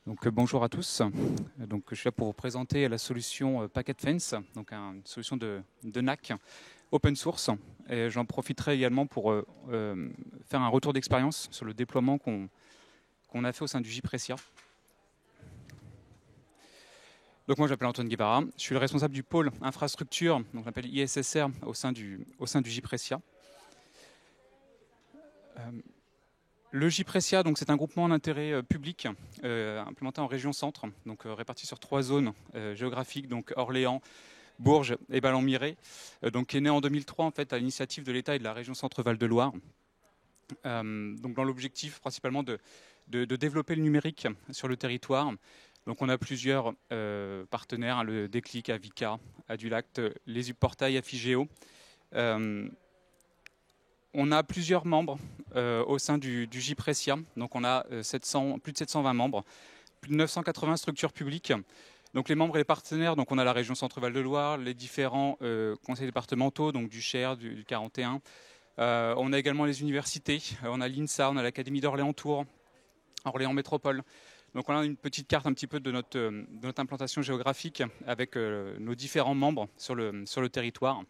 Bonjour à tous. Je suis là pour vous présenter la solution Packet Fence, une solution de NAC open source. Et j'en profiterai également pour faire un retour d'expérience sur le déploiement qu'on a fait au sein du JPrecia. Donc moi, je m'appelle Antoine Guevara. Je suis le responsable du pôle infrastructure, donc on l'appelle ISSR au sein du JPrecia. Le JPrecia, c'est un groupement d'intérêt public implémenté en région centre, réparti sur 3 zones géographiques, donc Orléans, Bourges et Ballon-Miré, qui est né en 2003 en fait à l'initiative de l'État et de la région Centre-Val de Loire. Dans l'objectif principalement de développer le numérique sur le territoire. Donc on a plusieurs partenaires, le Déclic, Avica, Adulact, les Portail, Affigeo. On a plusieurs membres au sein du JPrecia. Donc on a plus de 720 membres, plus de 980 structures publiques. Donc les membres et les partenaires, donc on a la région Centre-Val de Loire, les différents conseils départementaux, donc du Cher, du 41. On a également les universités, on a l'INSA, on a l'Académie d'Orléans-Tours, Orléans Métropole. Donc on a une petite carte un petit peu de notre implantation géographique avec nos différents membres sur le territoire.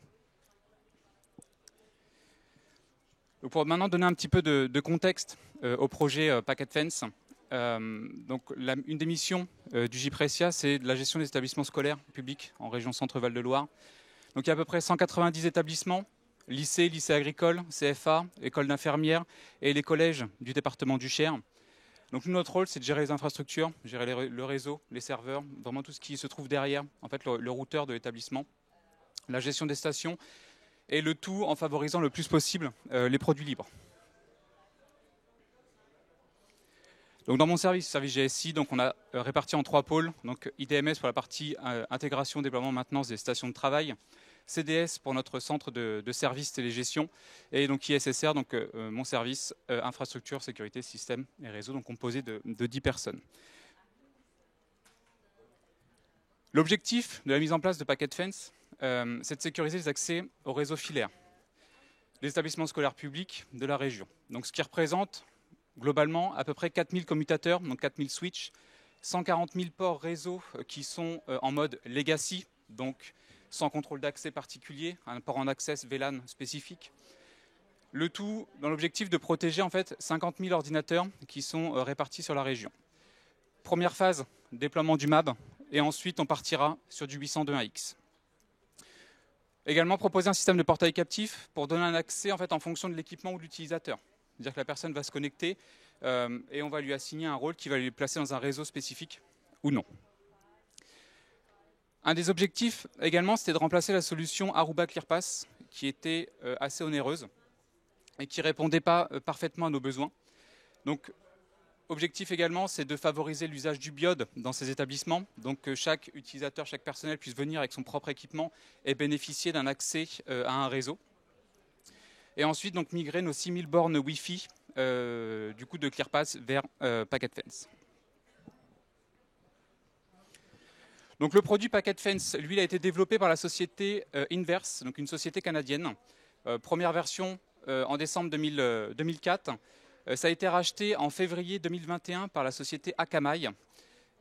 Donc pour maintenant donner un petit peu de contexte au projet Packet Fence, une des missions du JPrecia, c'est de la gestion des établissements scolaires publics en région Centre-Val de Loire. Donc il y a à peu près 190 établissements, lycées agricoles, CFA, écoles d'infirmières et les collèges du département du Cher. Donc notre rôle, c'est de gérer les infrastructures, gérer le réseau, les serveurs, vraiment tout ce qui se trouve derrière, en fait le routeur de l'établissement, la gestion des stations, et le tout en favorisant le plus possible les produits libres. Donc dans mon service GSI, on a réparti en 3 pôles. Donc IDMS pour la partie intégration, déploiement, maintenance des stations de travail, CDS pour notre centre de services télégestion, et donc ISSR, mon service infrastructure, sécurité, système et réseau, donc composé de 10 personnes. L'objectif de la mise en place de Packet Fence, c'est de sécuriser les accès au réseau filaire des établissements scolaires publics de la région. Donc ce qui représente globalement à peu près 4000 commutateurs, donc 4000 switches, 140 000 ports réseau qui sont en mode legacy, donc sans contrôle d'accès particulier, un port en access VLAN spécifique. Le tout dans l'objectif de protéger en fait 50 000 ordinateurs qui sont répartis sur la région. Première phase, déploiement du MAB, et ensuite on partira sur du 802.1x. Également proposer un système de portail captif pour donner un accès en fait en fonction de l'équipement ou de l'utilisateur. C'est-à-dire que la personne va se connecter et on va lui assigner un rôle qui va lui placer dans un réseau spécifique ou non. Un des objectifs également, c'était de remplacer la solution Aruba ClearPass qui était assez onéreuse et qui ne répondait pas parfaitement à nos besoins. Donc, objectif également, c'est de favoriser l'usage du BIOD dans ces établissements, donc que chaque utilisateur, chaque personnel puisse venir avec son propre équipement et bénéficier d'un accès à un réseau. Et ensuite, migrer nos 6000 bornes Wi-Fi du coup de ClearPass vers Packet Fence. Donc le produit Packet Fence, lui, il a été développé par la société Inverse, donc une société canadienne. Première version en décembre 2004. Ça a été racheté en février 2021 par la société Akamai.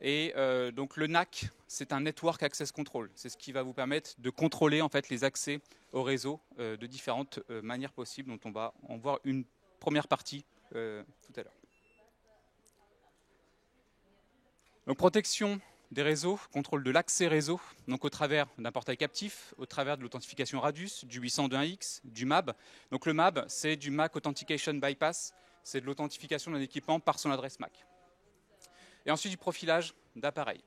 Et donc le NAC, c'est un Network Access Control. C'est ce qui va vous permettre de contrôler en fait les accès au réseau de différentes manières possibles, dont on va en voir une première partie tout à l'heure. Donc protection des réseaux, contrôle de l'accès réseau, donc au travers d'un portail captif, au travers de l'authentification Radius, du 802.1x, du MAB. Donc le MAB, c'est du MAC Authentication Bypass, c'est de l'authentification d'un équipement par son adresse MAC. Et ensuite du profilage d'appareils.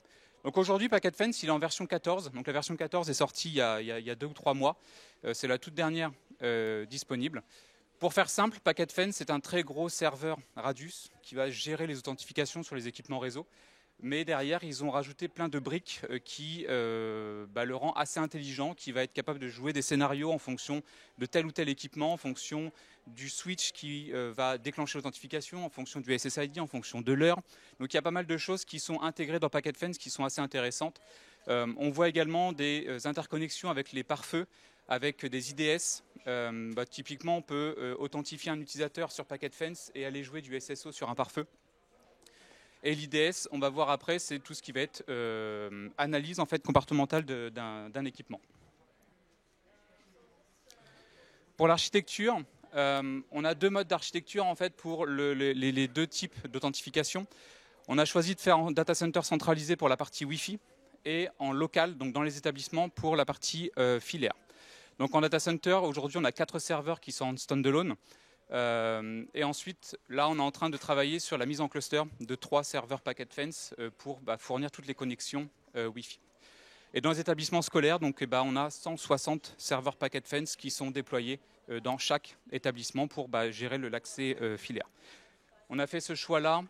Donc aujourd'hui, Packet Fence, il est en version 14. Donc la version 14 est sortie il y a 2 ou 3 mois. C'est la toute dernière disponible. Pour faire simple, Packet Fence, c'est un très gros serveur Radius qui va gérer les authentifications sur les équipements réseau. Mais derrière, ils ont rajouté plein de briques qui le rend assez intelligent, qui va être capable de jouer des scénarios en fonction de tel ou tel équipement, en fonction du switch qui va déclencher l'authentification, en fonction du SSID, en fonction de l'heure. Donc il y a pas mal de choses qui sont intégrées dans Packet Fence qui sont assez intéressantes. On voit également des interconnexions avec les pare-feux, avec des IDS. Typiquement, on peut authentifier un utilisateur sur Packet Fence et aller jouer du SSO sur un pare-feu. Et l'IDS, on va voir après, c'est tout ce qui va être analyse en fait, comportementale d'un équipement. Pour l'architecture, on a deux modes d'architecture en fait, pour les deux types d'authentification. On a choisi de faire en data center centralisé pour la partie Wi-Fi et en local, donc dans les établissements, pour la partie filaire. Donc en data center, aujourd'hui, on a 4 serveurs qui sont en standalone. Et ensuite, là, on est en train de travailler sur la mise en cluster de 3 serveurs Packet Fence pour fournir toutes les connexions Wi-Fi. Et dans les établissements scolaires, donc, on a 160 serveurs Packet Fence qui sont déployés dans chaque établissement pour gérer l'accès filaire. On a fait ce choix-là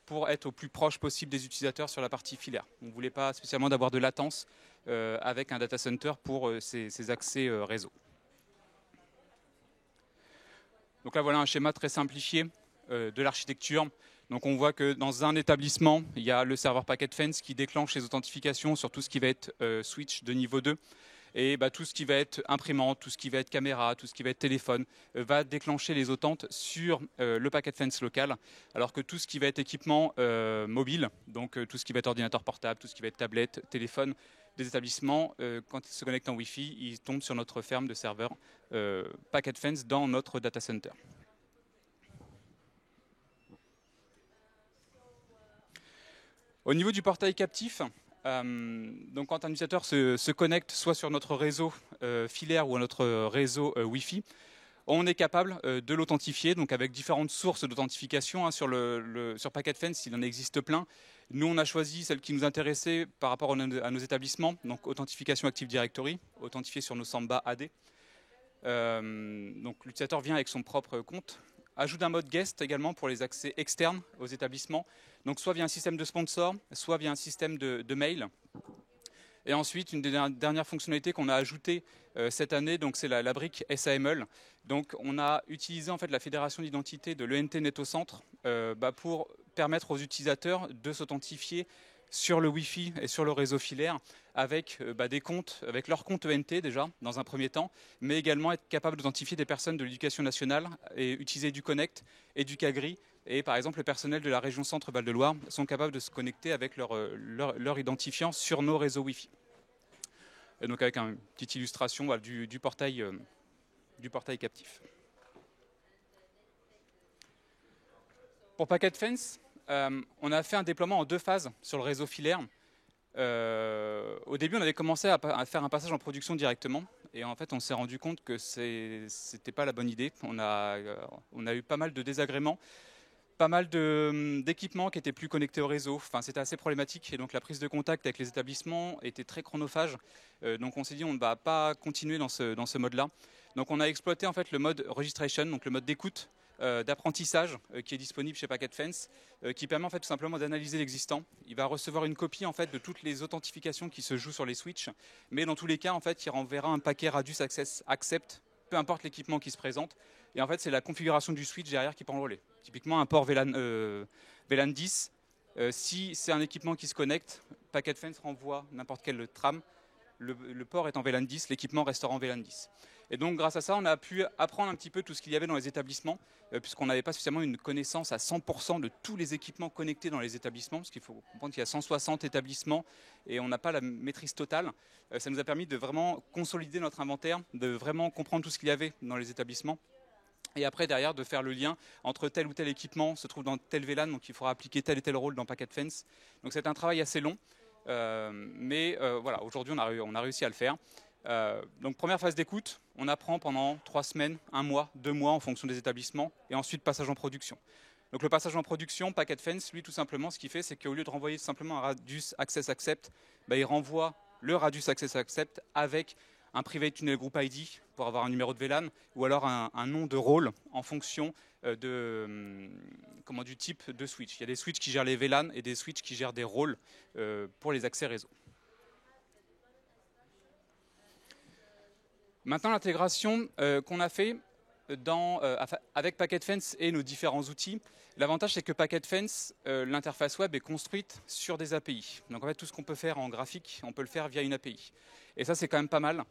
pour être au plus proche possible des utilisateurs sur la partie filaire. On ne voulait pas spécialement d'avoir de latence avec un data center pour ces accès réseau. Donc là, voilà un schéma très simplifié de l'architecture. Donc on voit que dans un établissement, il y a le serveur Packet Fence qui déclenche les authentifications sur tout ce qui va être switch de niveau 2. Et tout ce qui va être imprimante, tout ce qui va être caméra, tout ce qui va être téléphone, va déclencher les authentes sur le Packet Fence local, alors que tout ce qui va être équipement mobile, donc tout ce qui va être ordinateur portable, tout ce qui va être tablette, téléphone, des établissements, quand ils se connectent en Wi-Fi, ils tombent sur notre ferme de serveurs Packet Fence dans notre data center. Au niveau du portail captif, donc quand un utilisateur se connecte soit sur notre réseau filaire ou à notre réseau Wi-Fi, on est capable de l'authentifier, donc avec différentes sources d'authentification sur Packet Fence, il en existe plein. Nous, on a choisi celle qui nous intéressait par rapport à nos établissements, donc authentification Active Directory, authentifiée sur nos Samba AD. Donc l'utilisateur vient avec son propre compte. Ajout d'un mode guest également pour les accès externes aux établissements, donc soit via un système de sponsor, soit via un système de mail. Et ensuite, une des dernières fonctionnalités qu'on a ajoutées cette année, donc c'est la brique SAML. Donc on a utilisé en fait la fédération d'identité de l'ENT NetOcentre pour permettre aux utilisateurs de s'authentifier sur le Wi-Fi et sur le réseau filaire avec des comptes, avec leur compte ENT déjà, dans un premier temps, mais également être capable d'authentifier des personnes de l'éducation nationale et utiliser du Connect et du Cagri. Et par exemple, le personnel de la région Centre-Val de Loire sont capables de se connecter avec leur identifiant sur nos réseaux Wi-Fi. Et donc avec une petite illustration du portail captif. Pour Packet Fence, on a fait un déploiement en 2 phases sur le réseau filaire. Au début, on avait commencé à faire un passage en production directement. Et en fait, on s'est rendu compte que ce n'était pas la bonne idée. On a eu pas mal de désagréments, pas mal d'équipements qui étaient plus connectés au réseau. Enfin, c'était assez problématique. Et donc, la prise de contact avec les établissements était très chronophage. Donc, on s'est dit, on ne va pas continuer dans ce mode-là. Donc, on a exploité en fait le mode registration, donc le mode d'écoute, d'apprentissage qui est disponible chez Packet Fence, qui permet en fait tout simplement d'analyser l'existant. Il va recevoir une copie en fait de toutes les authentifications qui se jouent sur les switches, mais dans tous les cas en fait il renverra un paquet Radius Access Accept, peu importe l'équipement qui se présente. Et en fait c'est la configuration du switch derrière qui prend le relais. Typiquement un port VLAN 10, si c'est un équipement qui se connecte, Packet Fence renvoie n'importe quel tram. Le port est en VLAN 10, l'équipement restera en VLAN 10. Et donc grâce à ça, on a pu apprendre un petit peu tout ce qu'il y avait dans les établissements, puisqu'on n'avait pas spécialement une connaissance à 100% de tous les équipements connectés dans les établissements, parce qu'il faut comprendre qu'il y a 160 établissements et on n'a pas la maîtrise totale. Ça nous a permis de vraiment consolider notre inventaire, de vraiment comprendre tout ce qu'il y avait dans les établissements. Et après, derrière, de faire le lien entre tel ou tel équipement se trouve dans tel VLAN, donc il faudra appliquer tel et tel rôle dans Packet Fence. Donc c'est un travail assez long, mais voilà, aujourd'hui on a réussi à le faire. Donc première phase d'écoute, on apprend pendant 3 semaines, 1 mois, 2 mois en fonction des établissements, et ensuite passage en production. Donc le passage en production, Packet Fence, lui tout simplement, ce qu'il fait, c'est qu'au lieu de renvoyer simplement un Radius Access Accept, il renvoie le Radius Access Accept avec un Private Tunnel Group ID pour avoir un numéro de VLAN, ou alors un nom de rôle en fonction du type de switch. Il y a des switches qui gèrent les VLAN et des switches qui gèrent des rôles pour les accès réseau. Maintenant, l'intégration qu'on a fait avec Packet Fence et nos différents outils, l'avantage c'est que Packet Fence, l'interface web est construite sur des API. Donc en fait, tout ce qu'on peut faire en graphique, on peut le faire via une API. Et ça, c'est quand même pas mal.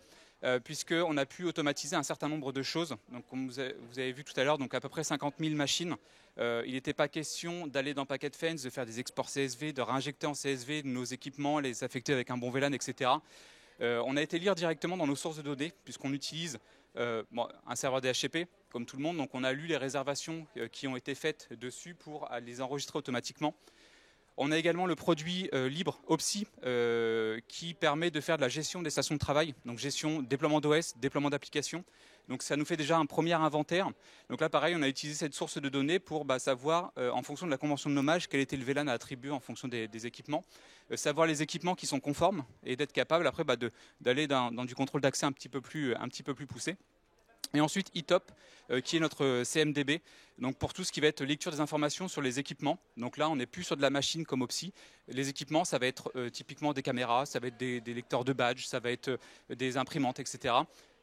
puisqu'on a pu automatiser un certain nombre de choses. Donc, comme vous avez vu tout à l'heure, donc à peu près 50 000 machines. Il n'était pas question d'aller dans PacketFence, de faire des exports CSV, de réinjecter en CSV nos équipements, les affecter avec un bon VLAN, etc. On a été lire directement dans nos sources de données, puisqu'on utilise un serveur DHCP, comme tout le monde. Donc on a lu les réservations qui ont été faites dessus pour les enregistrer automatiquement. On a également le produit libre OPSI qui permet de faire de la gestion des stations de travail, donc gestion, déploiement d'OS, déploiement d'applications. Donc ça nous fait déjà un premier inventaire. Donc là pareil, on a utilisé cette source de données pour savoir en fonction de la convention de nommage quel était le VLAN à attribuer en fonction des équipements, savoir les équipements qui sont conformes et d'être capable après d'aller dans du contrôle d'accès un petit peu plus poussé. Et ensuite eTop, qui est notre CMDB, donc pour tout ce qui va être lecture des informations sur les équipements. Donc là, on n'est plus sur de la machine comme OPSI. Les équipements, ça va être typiquement des caméras, ça va être des lecteurs de badges, ça va être des imprimantes, etc.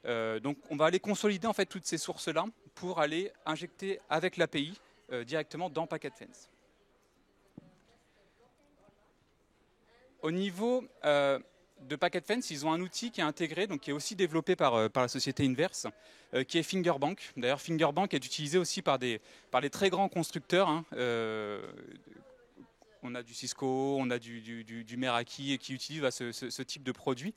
Donc on va aller consolider en fait toutes ces sources-là pour aller injecter avec l'API directement dans PacketFence. Au niveau de PacketFence, ils ont un outil qui est intégré, donc qui est aussi développé par la société Inverse, qui est Fingerbank. D'ailleurs, Fingerbank est utilisé aussi par les très grands constructeurs. On a du Cisco, on a du Meraki qui utilise ce type de produit,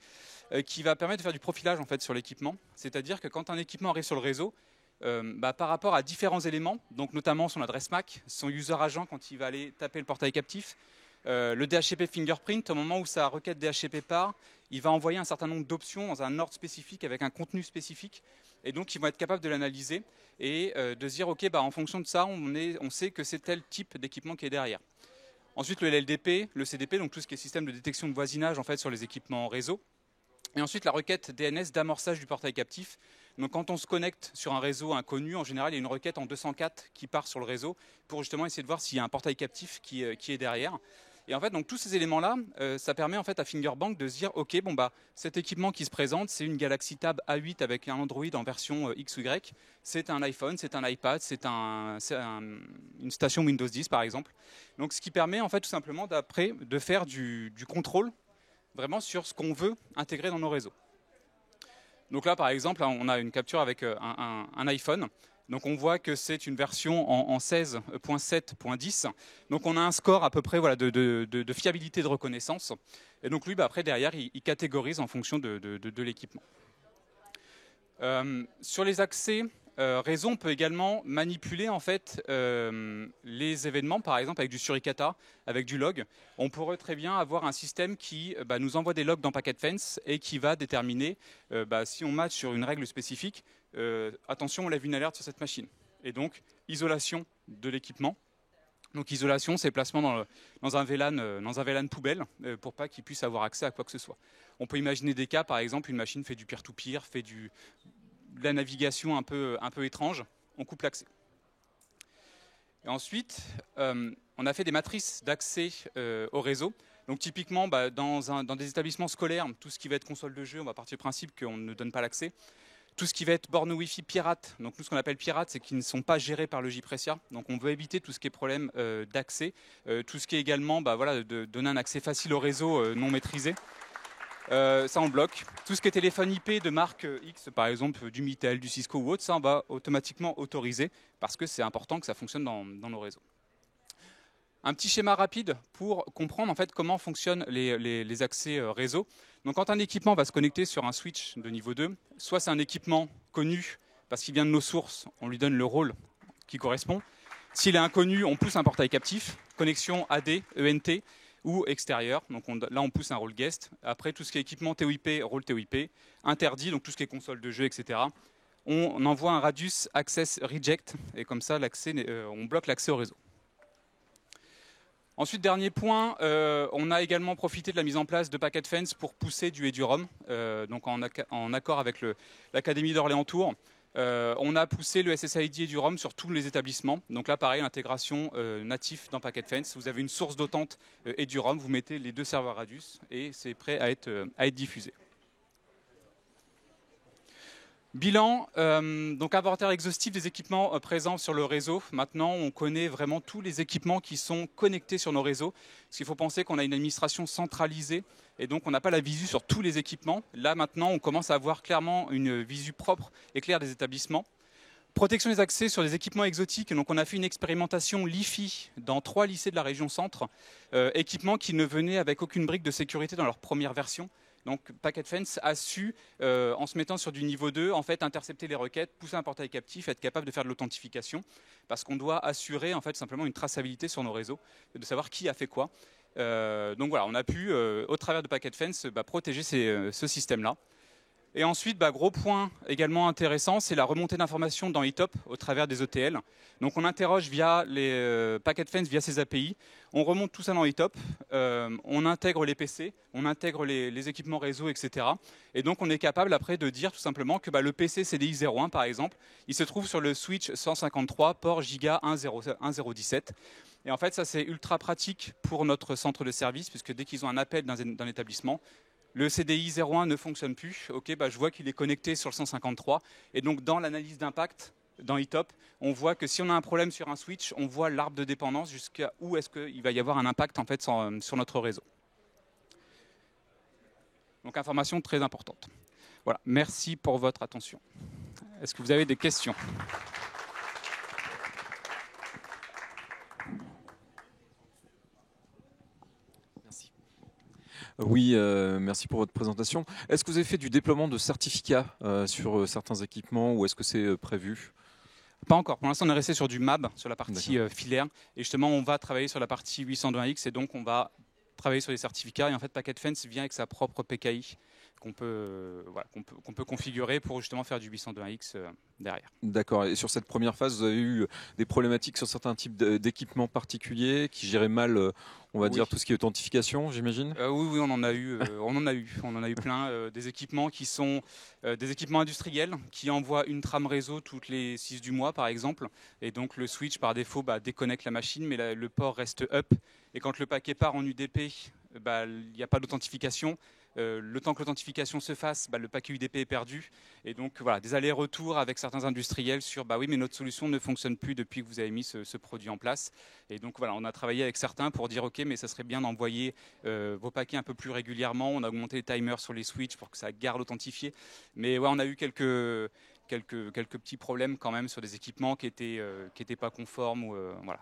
qui va permettre de faire du profilage en fait sur l'équipement. C'est-à-dire que quand un équipement arrive sur le réseau, par rapport à différents éléments, donc notamment son adresse MAC, son user agent quand il va aller taper le portail captif, le DHCP fingerprint, au moment où sa requête DHCP part, il va envoyer un certain nombre d'options dans un ordre spécifique avec un contenu spécifique. Et donc, ils vont être capables de l'analyser et de se dire, OK, en fonction de ça, on sait que c'est tel type d'équipement qui est derrière. Ensuite, le LLDP, le CDP, donc tout ce qui est système de détection de voisinage en fait, sur les équipements réseau. Et ensuite, la requête DNS d'amorçage du portail captif. Donc, quand on se connecte sur un réseau inconnu, en général, il y a une requête en 204 qui part sur le réseau pour justement essayer de voir s'il y a un portail captif qui est derrière. Et en fait, donc tous ces éléments-là, ça permet en fait à Fingerbank de se dire, ok, cet équipement qui se présente, c'est une Galaxy Tab A8 avec un Android en version XY. C'est un iPhone, c'est un iPad, c'est une station Windows 10 par exemple. Donc, ce qui permet en fait tout simplement d'après de faire du contrôle vraiment sur ce qu'on veut intégrer dans nos réseaux. Donc là, par exemple, on a une capture avec un iPhone. Donc on voit que c'est une version en 16.7.10. Donc on a un score à peu près de fiabilité de reconnaissance. Et donc lui, après, derrière, il catégorise en fonction de l'équipement. Sur les accès réseau, on peut également manipuler en fait les événements, par exemple avec du suricata, avec du log. On pourrait très bien avoir un système qui nous envoie des logs dans PacketFence et qui va déterminer si on match sur une règle spécifique, attention, on lève une alerte sur cette machine. Et donc, isolation de l'équipement. Donc isolation, c'est placement dans un VLAN poubelle pour pas qu'il puisse avoir accès à quoi que ce soit. On peut imaginer des cas, par exemple, une machine fait du peer-to-peer, fait de la navigation un peu étrange, on coupe l'accès. Et ensuite, on a fait des matrices d'accès au réseau. Donc typiquement, dans des établissements scolaires, tout ce qui va être console de jeu, on va partir du principe qu'on ne donne pas l'accès. Tout ce qui va être borne Wi-Fi pirate, donc nous ce qu'on appelle pirate, c'est qu'ils ne sont pas gérés par le JPrecia. Donc on veut éviter tout ce qui est problème d'accès, tout ce qui est également de donner un accès facile au réseau non maîtrisé. Ça on bloque. Tout ce qui est téléphone IP de marque X, par exemple du Mitel, du Cisco ou autre, ça on va automatiquement autoriser parce que c'est important que ça fonctionne dans nos réseaux. Un petit schéma rapide pour comprendre en fait comment fonctionnent les accès réseau. Donc quand un équipement va se connecter sur un switch de niveau 2, soit c'est un équipement connu parce qu'il vient de nos sources, on lui donne le rôle qui correspond. S'il est inconnu, on pousse un portail captif, connexion AD, ENT ou extérieur. Donc là on pousse un rôle guest. Après tout ce qui est équipement TOIP, rôle TOIP, interdit, donc tout ce qui est console de jeu, etc. On envoie un radius access reject et comme ça on bloque l'accès au réseau. Ensuite, dernier point, on a également profité de la mise en place de PacketFence pour pousser du eduroam, donc en accord avec l'Académie d'Orléans-Tours. On a poussé le SSID eduroam sur tous les établissements. Donc là, pareil, l'intégration native dans PacketFence. Vous avez une source d'autante eduroam, vous mettez les deux serveurs Radius et c'est prêt à être diffusé. Bilan, donc inventaire exhaustif des équipements présents sur le réseau. Maintenant, on connaît vraiment tous les équipements qui sont connectés sur nos réseaux. Parce qu'il faut penser qu'on a une administration centralisée et donc on n'a pas la visu sur tous les équipements. Là, maintenant, on commence à avoir clairement une visu propre et claire des établissements. Protection des accès sur des équipements exotiques. Donc, on a fait une expérimentation LiFi dans 3 lycées de la région centre. Équipements qui ne venaient avec aucune brique de sécurité dans leur première version. Donc Packet Fence a su, en se mettant sur du niveau 2, en fait, intercepter les requêtes, pousser un portail captif, être capable de faire de l'authentification, parce qu'on doit assurer en fait simplement une traçabilité sur nos réseaux, de savoir qui a fait quoi. Donc voilà, on a pu, au travers de Packet Fence, protéger ce système-là. Et ensuite, gros point également intéressant, c'est la remontée d'informations dans ETOP au travers des ETL. Donc on interroge via les Packet Fence, via ces API. On remonte tout ça dans ETOP, on intègre les PC, on intègre les équipements réseau, etc. Et donc on est capable après de dire tout simplement que le PC CDI 01 par exemple, il se trouve sur le switch 153 port giga 1017. Et en fait ça c'est ultra pratique pour notre centre de service puisque dès qu'ils ont un appel d'un établissement, le CDI 01 ne fonctionne plus, ok, je vois qu'il est connecté sur le 153. Et donc dans l'analyse d'impact, dans ETOP, on voit que si on a un problème sur un switch, on voit l'arbre de dépendance jusqu'à où est-ce qu'il va y avoir un impact en fait sur notre réseau. Donc information très importante. Voilà, merci pour votre attention. Est-ce que vous avez des questions ? Oui, merci pour votre présentation. Est-ce que vous avez fait du déploiement de certificats sur certains équipements ou est-ce que c'est prévu ? Pas encore. Pour l'instant, on est resté sur du MAB, sur la partie filaire. Et justement, on va travailler sur la partie 802.1x et donc on va travailler sur les certificats. Et en fait, Packet Fence vient avec sa propre PKI qu'on peut configurer pour justement faire du 802.1x derrière. D'accord. Et sur cette première phase, vous avez eu des problématiques sur certains types d'équipements particuliers qui géraient mal, on va dire, tout ce qui est authentification, j'imagine ? Oui, on en a eu, on en a eu plein. Des équipements qui sont des équipements industriels qui envoient une trame réseau toutes les 6 du mois, par exemple. Et donc le switch, par défaut, déconnecte la machine, mais le port reste up. Et quand le paquet part en UDP, il n'y a pas d'authentification. Le temps que l'authentification se fasse, le paquet UDP est perdu. Et donc voilà, des allers-retours avec certains industriels sur oui, mais notre solution ne fonctionne plus depuis que vous avez mis ce produit en place. Et donc voilà, on a travaillé avec certains pour dire ok, mais ça serait bien d'envoyer vos paquets un peu plus régulièrement. On a augmenté les timers sur les switches pour que ça garde authentifié. Mais ouais, on a eu quelques petits problèmes quand même sur des équipements qui étaient pas conformes. Voilà,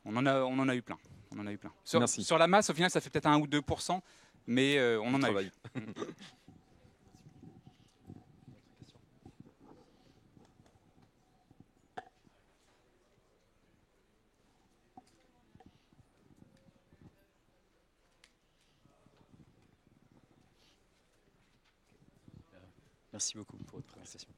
on en a eu plein. On en a eu plein. Sur la masse, au final, ça fait peut-être 1 ou 2%. Mais on en a eu. Merci beaucoup pour votre présentation.